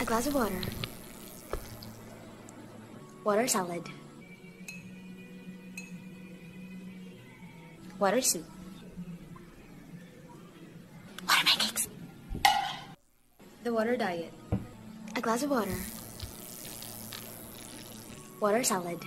glass of water. Water salad. Water soup. Water pancakes. The water diet. A glass of water. Water salad.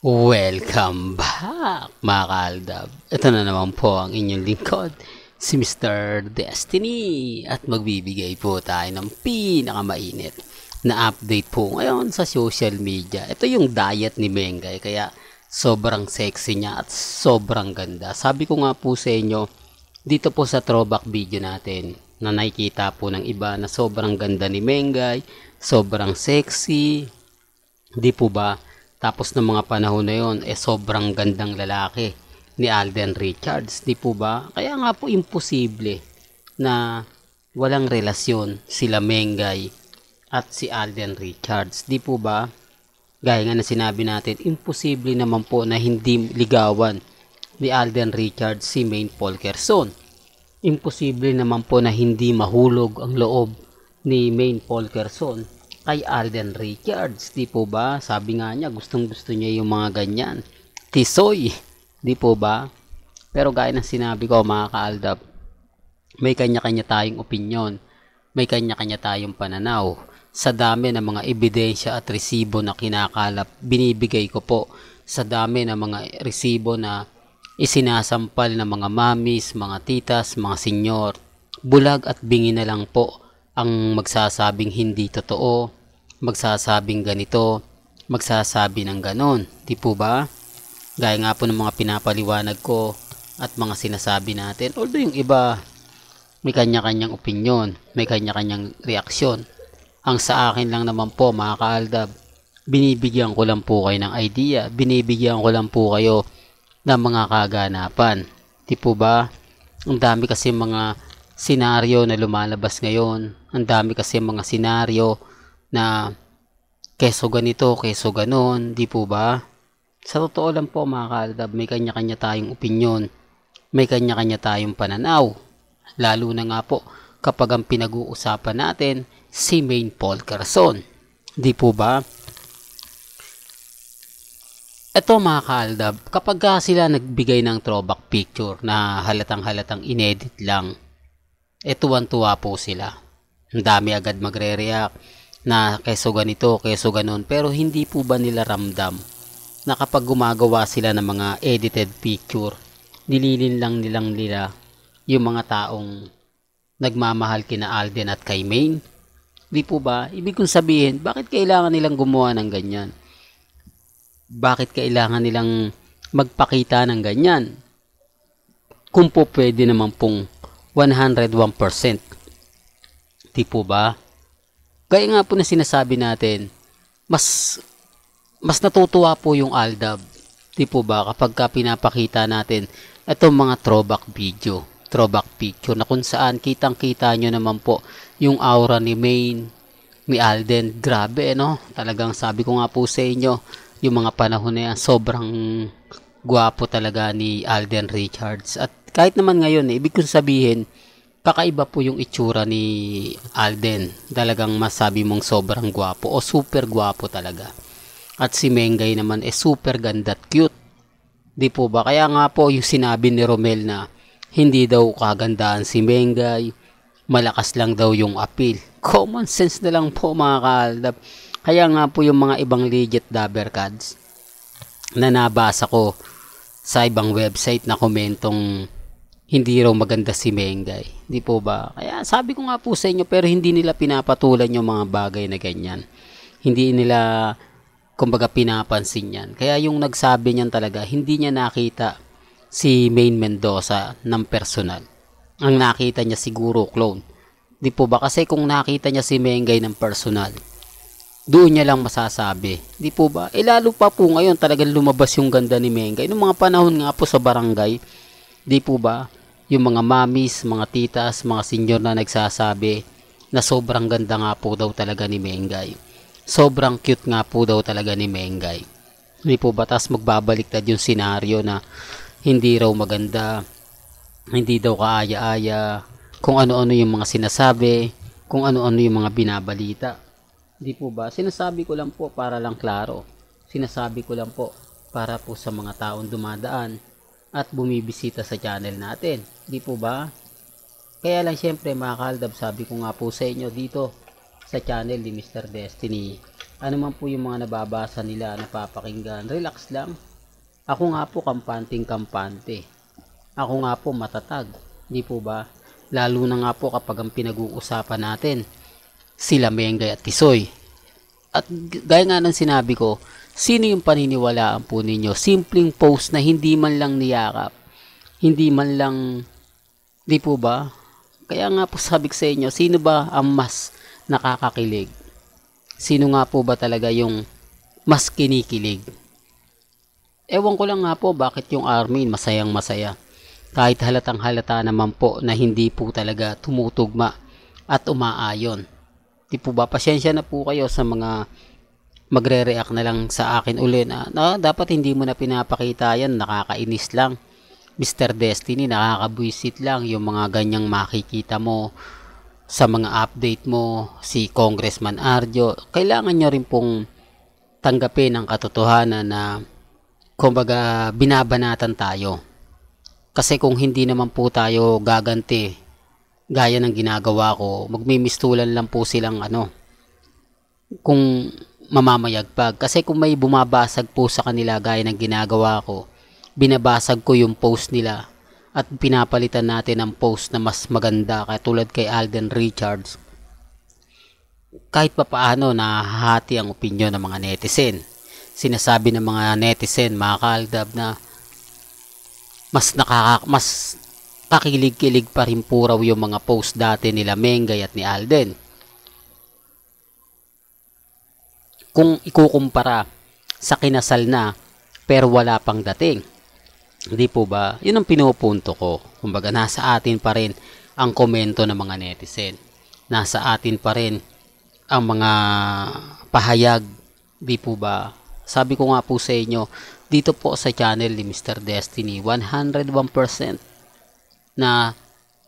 Welcome back, mga kaaldab. Ito na naman po ang inyong lingkod, si Mr. Destiny. At magbibigay po tayo ng pinakamainit na update po ngayon sa social media. Ito yung diet ni Mengay, kaya sobrang sexy niya at sobrang ganda. Sabi ko nga po sa inyo, dito po sa throwback video natin, na nakikita po ng iba na sobrang ganda ni Mengay, sobrang sexy, di po ba? Tapos ng mga panahon na yon, sobrang gandang lalaki ni Alden Richards, di po ba? Kaya nga po imposible na walang relasyon sila Mengay at si Alden Richards, di po ba? Gaya nga na sinabi natin, imposible naman po na hindi ligawan ni Alden Richards si Maine Polkerson. Imposible naman po na hindi mahulog ang loob ni Maine Polkerson kay Alden Richards, di po ba? Sabi nga niya, gustong gusto niya yung mga ganyan. Tisoy, di po ba? Pero gaya ng sinabi ko, mga kaaldab, may kanya-kanya tayong opinyon, may kanya-kanya tayong pananaw. Sa dami ng mga ebidensya at resibo na kinakalap, binibigay ko po sa dami ng mga resibo na isinasampal ng mga mamis, mga titas, mga senyor. Bulag at bingi na lang po ang magsasabing hindi totoo, magsasabing ganito, magsasabi ng ganon, di po ba? Gaya nga po ng mga pinapaliwanag ko at mga sinasabi natin, although yung iba may kanya-kanyang opinyon, may kanya-kanyang reaksyon. Ang sa akin lang naman po, mga kaaldab, binibigyan ko lang po kayo ng idea, binibigyan ko lang po kayo ng mga kaganapan, di po ba? Ang dami kasi mga senaryo na lumalabas ngayon, ang dami kasi mga senaryo na keso ganito, keso ganon, di po ba? Sa totoo lang po, mga kaaldab, may kanya-kanya tayong opinyon, may kanya-kanya tayong pananaw, lalo na nga po kapag ang pinag-uusapan natin si Maine Polkerson, di po ba? Ito, mga kaaldab, kapag sila nagbigay ng throwback picture na halatang-halatang inedit lang, tuwan-tuwa po sila. Ang dami agad magre-react na keso ganito, keso ganon. Pero hindi po ba nila ramdam na kapag gumagawa sila ng mga edited picture, nililin lang nilang nila yung mga taong nagmamahal kina Alden at kay Maine? Di po ba? Ibig kong sabihin, bakit kailangan nilang gumawa ng ganyan? Bakit kailangan nilang magpakita ng ganyan? Kung po pwede naman pong 101%. Di po ba? Kaya nga po na sinasabi natin, mas natutuwa po yung Aldab. Di po ba? Kapag pinapakita natin itong mga throwback video, throwback picture na kung saan kitang-kita nyo naman po yung aura ni Maine, ni Alden. Grabe, no? Talagang sabi ko nga po sa inyo, yung mga panahon na yan, sobrang gwapo talaga ni Alden Richards. At kahit naman ngayon, ibig kong sabihin, kakaiba po yung itsura ni Alden. Talagang masabi mong sobrang gwapo o super gwapo talaga. At si Mengay naman super ganda at cute. Di po ba? Kaya nga po yung sinabi ni Romel na hindi daw kagandahan si Mengay, malakas lang daw yung appeal. Common sense na lang po, mga kaaldab. Kaya nga po yung mga ibang legit dabbercads na nabasa ko sa ibang website na komentong hindi raw maganda si Mengay. Di po ba? Kaya sabi ko nga po sa inyo, pero hindi nila pinapatulan yung mga bagay na ganyan. Hindi nila, kumbaga, pinapansin yan. Kaya yung nagsabi niyan talaga, hindi niya nakita si Maine Mendoza ng personal. Ang nakita niya siguro clone. Di po ba? Kasi kung nakita niya si Mengay ng personal, doon niya lang masasabi. Di po ba? Lalo pa po ngayon talagang lumabas yung ganda ni Mengay. Noong mga panahon nga po sa barangay, di po ba? Yung mga mamis, mga titas, mga senyor na nagsasabi na sobrang ganda nga po daw talaga ni Mengay. Sobrang cute nga po daw talaga ni Mengay. Di po ba? Tas magbabaliktad yung senaryo na hindi raw maganda, hindi daw kaaya-aya, kung ano-ano yung mga sinasabi, kung ano-ano yung mga binabalita. Di po ba? Sinasabi ko lang po para lang klaro. Sinasabi ko lang po para po sa mga taong dumadaan at bumibisita sa channel natin. Di po ba? Kaya lang syempre mga kaaldab, sabi ko nga po sa inyo dito sa channel ni Mr. Destiny, ano man po yung mga nababasa nila, napapakinggan, relax lang. Ako nga po kampanting-kampante. Ako nga po matatag. Di po ba? Lalo na nga po kapag ang pinag-uusapan natin sila Mengay at Tisoy. At gaya nga ng sinabi ko, sino yung paniniwalaan po ninyo? Simpleng post na hindi man lang niyakap, hindi man lang, di po ba? Kaya nga po sabi ko sa inyo, sino ba ang mas nakakakilig? Sino nga po ba talaga yung mas kinikilig? Ewan ko lang nga po bakit yung Armin masayang masaya. Kahit halatang halata naman po na hindi po talaga tumutugma at umaayon. Di po ba? Pasensya na po kayo sa mga magre-react na lang sa akin uli na dapat hindi mo na pinapakita yan, nakakainis lang. Mr. Destiny, nakakabwisit lang yung mga ganyang makikita mo sa mga update mo, si Congressman Arjo. Kailangan nyo rin pong tanggapin ang katotohanan na kumbaga binabanatan tayo. Kasi kung hindi naman po tayo gaganti gaya ng ginagawa ko, magmimistulan lang po silang kung mamamayagpag. Kasi kung may bumabasag po sa kanila gaya ng ginagawa ko, binabasag ko yung post nila at pinapalitan natin ang post na mas maganda katulad kay Alden Richards. Kahit pa paano nahahati ang opinyon ng mga netizen. Sinasabi ng mga netizen, mga kaaldab, na mas kakilig-kilig pa rin po raw yung mga post dati nila Mengay at ni Alden. Kung ikukumpara sa kinasal na pero wala pang dating. Hindi po ba? Yun ang pinupunto ko. Kumbaga nasa atin pa rin ang komento ng mga netizen. Nasa atin pa rin ang mga pahayag. Di po ba? Sabi ko nga po sa inyo, dito po sa channel ni Mr. Destiny, 101% na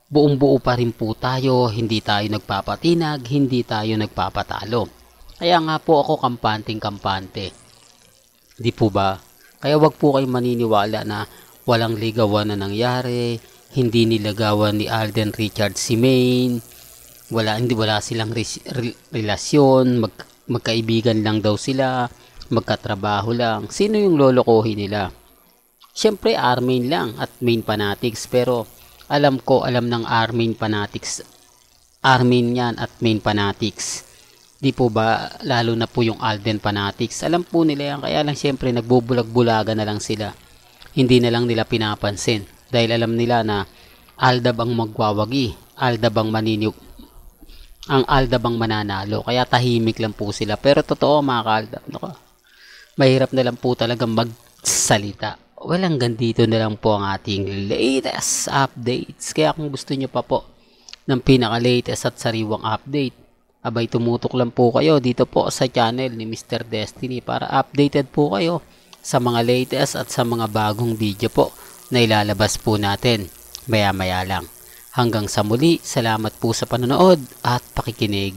buong-buo pa rin po tayo, hindi tayo nagpapatinag, hindi tayo nagpapatalo. Kaya nga po ako kampanting-kampante. Di po ba? Kaya wag po kayong maniniwala na walang ligawan na nangyari, hindi nilagawan ni Alden Richards si Maine, wala silang relasyon, magkaibigan lang daw sila, magkatrabaho lang. Sino yung lolokohin nila? Siyempre Armin lang at Main Fanatics, pero alam ng Armin Fanatics, Armin yan at Main Fanatics. Di po ba? Lalo na po yung Alden Fanatics, alam po nila yan, kaya lang siyempre nagbubulag-bulaga na lang sila. Hindi na lang nila pinapansin dahil alam nila na Aldab ang magwawagi, Aldab ang Aldab ang mananalo, kaya tahimik lang po sila. Pero totoo mga kaaldab, mahirap na lang po talaga magsalita. Well, hanggang dito na lang po ang ating latest updates. Kaya kung gusto nyo pa po ng pinaka-latest at sariwang update, abay tumutok lang po kayo dito po sa channel ni Mr. Destiny para updated po kayo sa mga latest at sa mga bagong video po na ilalabas po natin maya-maya lang. Hanggang sa muli, salamat po sa panonood at pakikinig.